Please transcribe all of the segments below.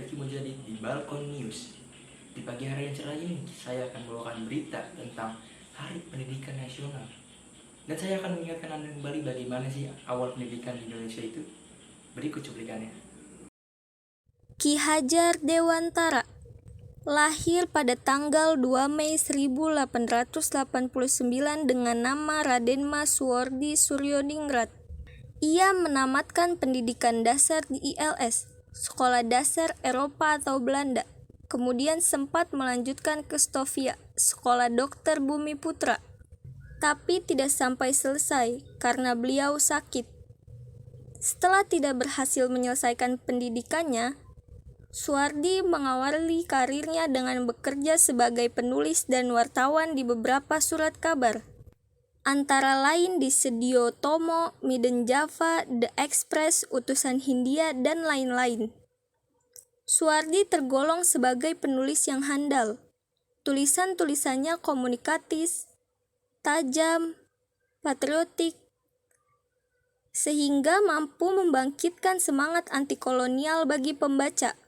Rifki Mujadi di Balkon News. Di pagi hari yang cerah ini, saya akan membawakan berita tentang Hari Pendidikan Nasional. Dan saya akan mengingatkan Anda kembali bagaimana sih awal pendidikan di Indonesia itu. Berikut cuplikannya. Ki Hajar Dewantara lahir pada tanggal 2 Mei 1889 dengan nama Raden Mas Suwardi Suryodingrat. Ia menamatkan pendidikan dasar di ILS, Sekolah Dasar Eropa atau Belanda. Kemudian sempat melanjutkan ke Stovia, Sekolah Dokter Bumi Putra. Tapi tidak sampai selesai karena beliau sakit. Setelah tidak berhasil menyelesaikan pendidikannya, Suwardi mengawali karirnya dengan bekerja sebagai penulis dan wartawan di beberapa surat kabar, antara lain di Sedio Tomo, Midden Java, The Express, Utusan Hindia, dan lain-lain. Suwardi tergolong sebagai penulis yang handal. Tulisan-tulisannya komunikatif, tajam, patriotik, sehingga mampu membangkitkan semangat anti-kolonial bagi pembaca.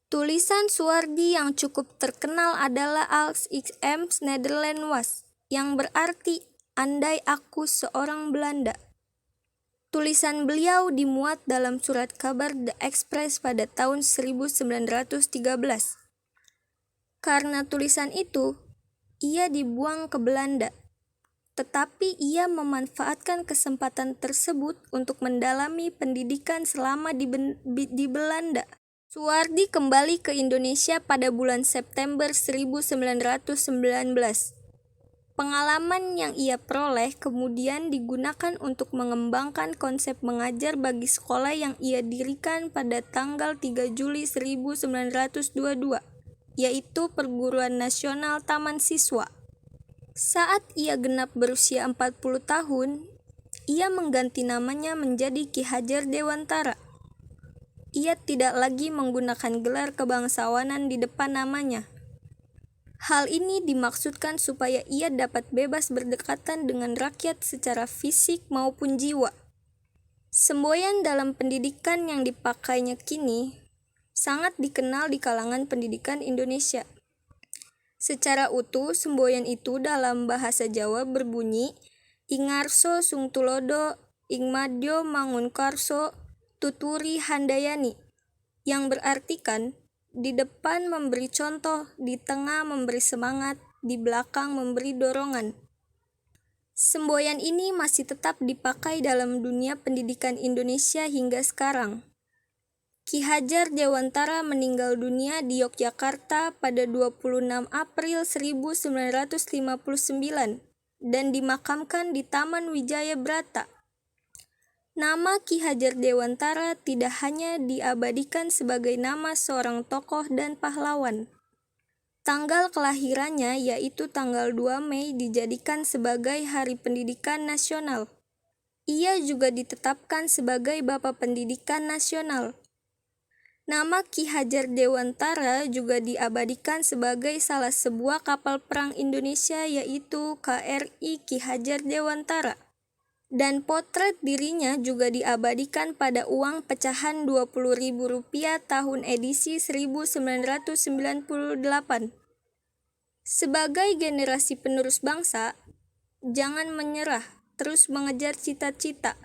Tulisan Suwardi yang cukup terkenal adalah Als ik Ems Nederland was, yang berarti andai aku seorang Belanda. Tulisan beliau dimuat dalam surat kabar The Express pada tahun 1913. Karena tulisan itu, ia dibuang ke Belanda. Tetapi ia memanfaatkan kesempatan tersebut untuk mendalami pendidikan selama di Belanda. Suwardi kembali ke Indonesia pada bulan September 1919. Pengalaman yang ia peroleh kemudian digunakan untuk mengembangkan konsep mengajar bagi sekolah yang ia dirikan pada tanggal 3 Juli 1922, yaitu Perguruan Nasional Taman Siswa. Saat ia genap berusia 40 tahun, ia mengganti namanya menjadi Ki Hajar Dewantara. Ia tidak lagi menggunakan gelar kebangsawanan di depan namanya. Hal ini dimaksudkan supaya ia dapat bebas berdekatan dengan rakyat secara fisik maupun jiwa. Semboyan dalam pendidikan yang dipakainya kini sangat dikenal di kalangan pendidikan Indonesia. Secara utuh, semboyan itu dalam bahasa Jawa berbunyi Ingarso Sungtulodo Ingmadyo Mangunkarso Tuturi Handayani, yang berartikan di depan memberi contoh, di tengah memberi semangat, di belakang memberi dorongan. Semboyan ini masih tetap dipakai dalam dunia pendidikan Indonesia hingga sekarang. Ki Hajar Dewantara meninggal dunia di Yogyakarta pada 26 April 1959 dan dimakamkan di Taman Wijaya Brata. Nama Ki Hajar Dewantara tidak hanya diabadikan sebagai nama seorang tokoh dan pahlawan. Tanggal kelahirannya yaitu tanggal 2 Mei dijadikan sebagai Hari Pendidikan Nasional. Ia juga ditetapkan sebagai Bapak Pendidikan Nasional. Nama Ki Hajar Dewantara juga diabadikan sebagai salah sebuah kapal perang Indonesia yaitu KRI Ki Hajar Dewantara. Dan potret dirinya juga diabadikan pada uang pecahan Rp20.000 tahun edisi 1998. Sebagai generasi penerus bangsa, jangan menyerah, terus mengejar cita-cita.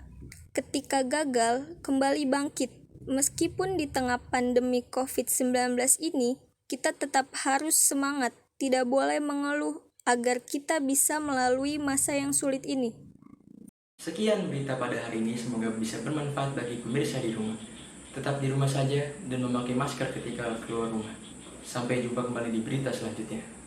Ketika gagal, kembali bangkit. Meskipun di tengah pandemi COVID-19 ini, kita tetap harus semangat, tidak boleh mengeluh agar kita bisa melalui masa yang sulit ini. Sekian berita pada hari ini, semoga bisa bermanfaat bagi pemirsa di rumah. Tetap di rumah saja dan memakai masker ketika keluar rumah. Sampai jumpa kembali di berita selanjutnya.